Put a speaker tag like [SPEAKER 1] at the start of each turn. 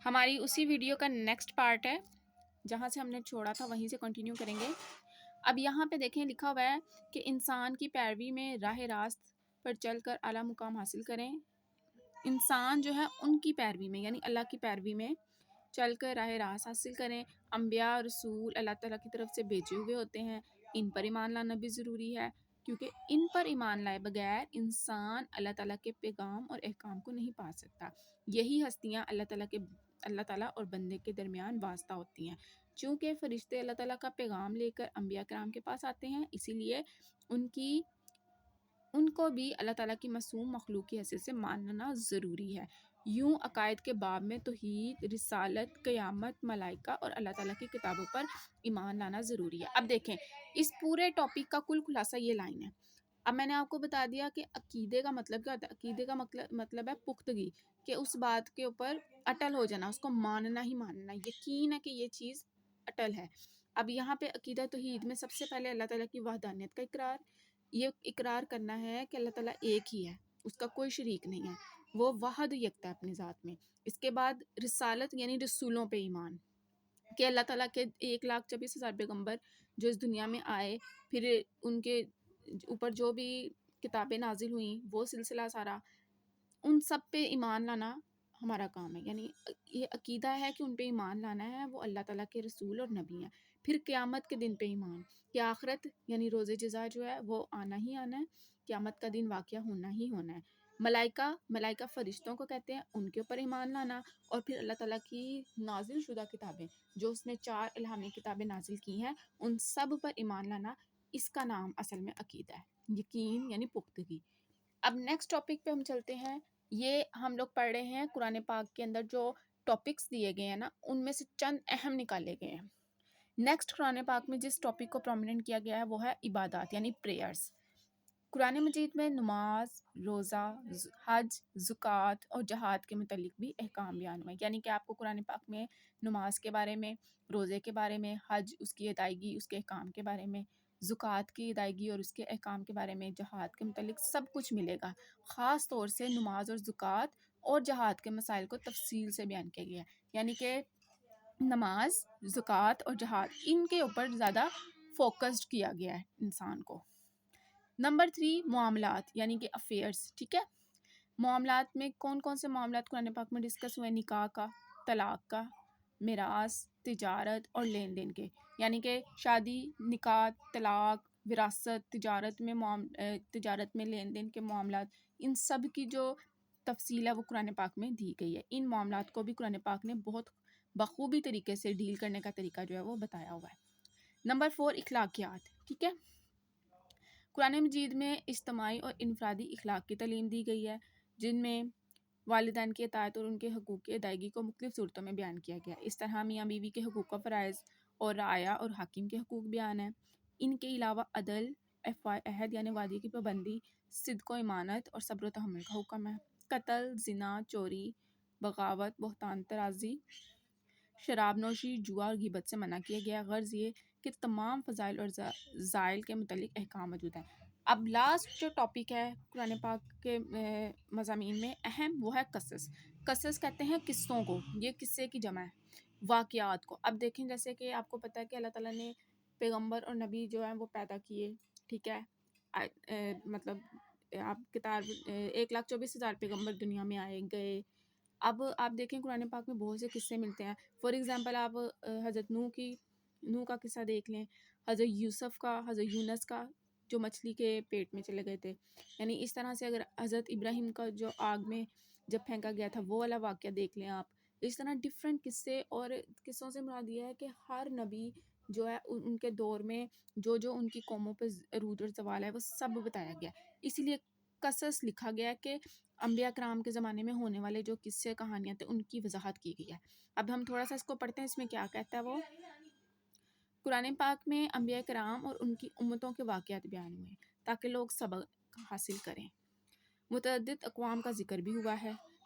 [SPEAKER 1] ہماری اسی ویڈیو کا نیکسٹ پارٹ ہے، جہاں سے ہم نے چھوڑا تھا وہیں سے کنٹینیو کریں گے۔ اب یہاں پہ دیکھیں لکھا ہوا ہے کہ انسان کی پیروی میں راہ راست پر چل کر اعلیٰ مقام حاصل کریں۔ انسان جو ہے ان کی پیروی میں یعنی اللہ کی پیروی میں چل کر راہ راست حاصل کریں۔ انبیاء اور رسول اللہ تعالیٰ کی طرف سے بھیجے ہوئے ہوتے ہیں، ان پر ایمان لانا بھی ضروری ہے، کیونکہ ان پر ایمان لائے بغیر انسان اللہ تعالیٰ کے پیغام اور احکام کو نہیں پا سکتا۔ یہی ہستیاں اللہ تعالیٰ اور بندے کے درمیان واسطہ ہوتی ہیں۔ چونکہ فرشتے اللہ تعالیٰ کا پیغام لے کر انبیاء کرام کے پاس آتے ہیں، اسی لیے ان کو بھی اللہ تعالیٰ کی معصوم مخلوق کی حیثیت سے ماننا ضروری ہے۔ یوں عقائد کے باب میں توحید، رسالت، قیامت، ملائکہ اور اللہ تعالیٰ کی کتابوں پر ایمان لانا ضروری ہے۔ اب دیکھیں اس پورے ٹاپک کا کل خلاصہ یہ لائن ہے۔ اب میں نے آپ کو بتا دیا کہ عقیدے کا مطلب کیا ہوتا ہے۔ عقیدے کا مطلب ہے پختگی، کہ اس بات کے اوپر اٹل ہو جانا، اس کو ماننا ہی ماننا، یقین ہے کہ یہ چیز اٹل ہے۔ اب یہاں پہ عقیدہ توحید میں سب سے پہلے اللہ تعالیٰ کی وحدانیت کا اقرار، یہ اقرار کرنا ہے کہ اللہ تعالیٰ ایک ہی ہے، اس کا کوئی شریک نہیں ہے، وہ واحد یکتا ہے اپنی ذات میں۔ اس کے بعد رسالت یعنی رسولوں پہ ایمان، کہ اللہ تعالیٰ کے 1,24,000 پیغمبر جو اس دنیا میں آئے، پھر ان کے اوپر جو بھی کتابیں نازل ہوئیں وہ سلسلہ سارا، ان سب پہ ایمان لانا ہمارا کام ہے۔ یعنی یہ عقیدہ ہے کہ ان پہ ایمان لانا ہے، وہ اللہ تعالیٰ کے رسول اور نبی ہیں۔ پھر قیامت کے دن پہ ایمان، کہ آخرت یعنی روز جزا جو ہے وہ آنا ہی آنا ہے، قیامت کا دن واقعہ ہونا ہی ہونا ہے۔ ملائکہ فرشتوں کو کہتے ہیں، ان کے اوپر ایمان لانا، اور پھر اللہ تعالیٰ کی نازل شدہ کتابیں جو اس نے 4 الہامی کتابیں نازل کی ہیں، ان سب پر ایمان لانا، اس کا نام اصل میں عقیدہ ہے، یقین یعنی پختگی۔ اب نیکسٹ ٹاپک پہ ہم چلتے ہیں۔ یہ ہم لوگ پڑھ رہے ہیں قرآن پاک کے اندر جو ٹاپکس دیے گئے ہیں نا، ان میں سے چند اہم نکالے گئے ہیں۔ نیکسٹ قرآن پاک میں جس ٹاپک کو پرومیننٹ کیا گیا ہے وہ ہے عبادات یعنی پریئرز۔ قرآن مجید میں نماز، روزہ، حج، زکوٰۃ اور جہاد کے متعلق بھی احکام بیان ہوئے، یعنی کہ آپ کو قرآن پاک میں نماز کے بارے میں، روزے کے بارے میں، حج اس کی ادائیگی اس کے احکام کے بارے میں، زکوٰۃ کی ادائیگی اور اس کے احکام کے بارے میں، جہاد کے متعلق سب کچھ ملے گا۔ خاص طور سے نماز اور زکوٰۃ اور جہاد کے مسائل کو تفصیل سے بیان کیا گیا ہے، یعنی کہ نماز، زکوٰۃ اور جہاد ان کے اوپر زیادہ فوکسڈ کیا گیا ہے انسان کو۔ نمبر 3 معاملات یعنی کہ افیئرس، ٹھیک ہے۔ معاملات میں کون کون سے معاملات قرآن پاک میں ڈسکس ہوئے؟ نکاح کا، طلاق کا، میراث، تجارت اور لین دین کے، یعنی کہ شادی، نکاح، طلاق، وراثت، تجارت میں لین دین کے معاملات، ان سب کی جو تفصیل ہے وہ قرآن پاک میں دی گئی ہے۔ ان معاملات کو بھی قرآن پاک نے بہت بخوبی طریقے سے ڈیل کرنے کا طریقہ جو ہے وہ بتایا ہوا ہے۔ نمبر 4 اخلاقیات، ٹھیک ہے۔ قرآن مجید میں اجتماعی اور انفرادی اخلاق کی تعلیم دی گئی ہے، جن میں والدین کی اطاعت اور ان کے حقوق کی ادائیگی کو مختلف صورتوں میں بیان کیا گیا ہے۔ اس طرح میاں بیوی کے حقوق و فرائض اور رعایا اور حاکم کے حقوق بیان ہیں۔ ان کے علاوہ عدل، عہد یعنی وعدے کی پابندی، صدق و امانت اور صبر و تحمل کا حکم ہے۔ قتل، زنا، چوری، بغاوت، بہتان طرازی، شراب نوشی، جوا اور غیبت سے منع کیا گیا۔ غرض یہ کہ تمام فضائل اور ذائل کے متعلق احکام موجود ہیں۔ اب لاسٹ جو ٹاپک ہے قرآن پاک کے مضامین میں اہم، وہ ہے قصص۔ قصص کہتے ہیں قصوں کو، یہ قصے کی جمع ہے، واقعات کو۔ اب دیکھیں جیسے کہ آپ کو پتہ ہے کہ اللہ تعالیٰ نے پیغمبر اور نبی جو ہیں وہ پیدا کیے، ٹھیک ہے۔ مطلب آپ کتاب 1,24,000 پیغمبر دنیا میں آئے گئے۔ اب آپ دیکھیں قرآن پاک میں بہت سے قصے ملتے ہیں۔ فار ایگزامپل آپ حضرت نوح کا قصہ دیکھ لیں، حضرت یوسف کا، حضرت یونس کا جو مچھلی کے پیٹ میں چلے گئے تھے، یعنی اس طرح سے اگر حضرت ابراہیم کا جو آگ میں جب پھینکا گیا تھا وہ والا واقعہ دیکھ لیں آپ۔ اس طرح ڈفرینٹ قصے، اور قصوں سے مراد یہ ہے کہ ہر نبی جو ہے ان کے دور میں جو ان کی قوموں پہ عروج اور زوال ہے وہ سب بتایا گیا، اسی لیے قصص لکھا گیا کہ انبیاء کرام کے زمانے میں ہونے والے جو قصے کہانیاں تھے ان کی وضاحت کی گئی ہے۔ اب ہم تھوڑا سا اس کو پڑھتے ہیں، اس میں کیا کہتا ہے وہ۔ قرآن پاک میں انبیاء کرام اور ان کی امتوں کے واقعات بیان ہوئے تاکہ لوگ سبق حاصل کریں۔ متعدد اقوام کا ذکر بھی ہوا ہے،